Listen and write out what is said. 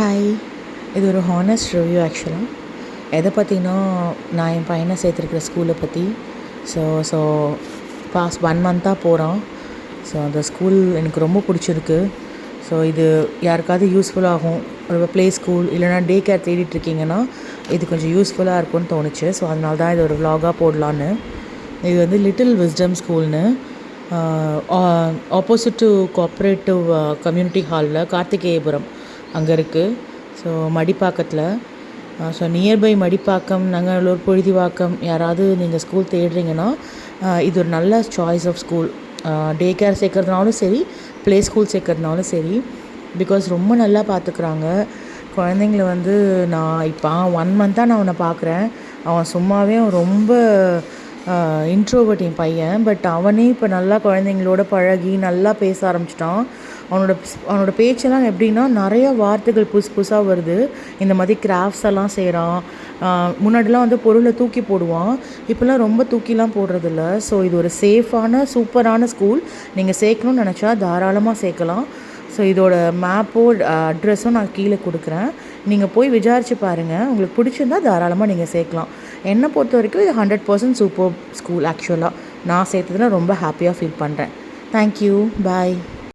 Hi. இது ஒரு honest review ஆக்சுவலாக. எதை பற்றினா, நான் என் பையனை சேர்த்துருக்குற ஸ்கூலை பற்றி. ஸோ பாஸ்ட் 1 மந்த்தாக போகிறான். ஸோ அந்த ஸ்கூல் எனக்கு ரொம்ப பிடிச்சிருக்கு. ஸோ இது யாருக்காவது யூஸ்ஃபுல்லாகும். ஒரு ப்ளே ஸ்கூல் இல்லைனா டே கேர் தேடிட்டுருக்கீங்கன்னா இது கொஞ்சம் யூஸ்ஃபுல்லாக இருக்கும்னு தோணுச்சு. ஸோ அதனால தான் இது ஒரு விலாகாக போடலான்னு. இது வந்து லிட்டில் விஸ்டம் ஸ்கூல்னு ஆப்போசிட் டு கோஆப்ரேட்டிவ் கம்யூனிட்டி ஹாலில் கார்த்திகேயபுரம் அங்கே இருக்குது. ஸோ மடிப்பாக்கத்தில். ஸோ நியர்பை மடிப்பாக்கம், நங்கநல்லூர், புழுதிவாக்கம் யாராவது நீங்கள் ஸ்கூல் தேடுறீங்கன்னா இது ஒரு நல்ல choice of school. Day care சேர்க்குறதுனாலும் சரி, ப்ளே ஸ்கூல் சேர்க்குறதுனாலும் சரி. பிகாஸ் ரொம்ப நல்லா பார்த்துக்குறாங்க குழந்தைங்கள. வந்து நான் இப்போ 1 மந்த்தாக நான் அவனை பார்க்குறேன். அவன் சும்மாவே ரொம்ப இன்ட்ரோவர்ட் என் பையன். பட் அவனே இப்போ நல்லா குழந்தைங்களோட பழகி நல்லா பேச ஆரம்பிச்சிட்டான். அவனோட பேச்செல்லாம் எப்படின்னா, நிறைய வார்த்தைகள் புதுசாக வருது. இந்த மாதிரி கிராஃப்ட்ஸ் எல்லாம் செய்கிறான். முன்னாடிலாம் வந்து பொருளை தூக்கி போடுவான். இப்போல்லாம் ரொம்ப தூக்கிலாம் போடுறதில்ல. ஸோ இது ஒரு சேஃபான சூப்பரான ஸ்கூல். நீங்கள் சேர்க்கணும்னு நினச்சா தாராளமாக சேர்க்கலாம். ஸோ இதோட மேப்போ அட்ரெஸும் நான் கீழே கொடுக்குறேன். நீங்கள் போய் விசாரித்து பாருங்கள். உங்களுக்கு பிடிச்சிருந்தால் தாராளமாக நீங்கள் சேர்க்கலாம். என்னை பொறுத்த வரைக்கும் இது 100% சூப்பர் ஸ்கூல். ஆக்சுவலாக நான் சேர்த்ததில் ரொம்ப ஹாப்பியாக ஃபீல் பண்ணுறேன். தேங்க்யூ. பாய்.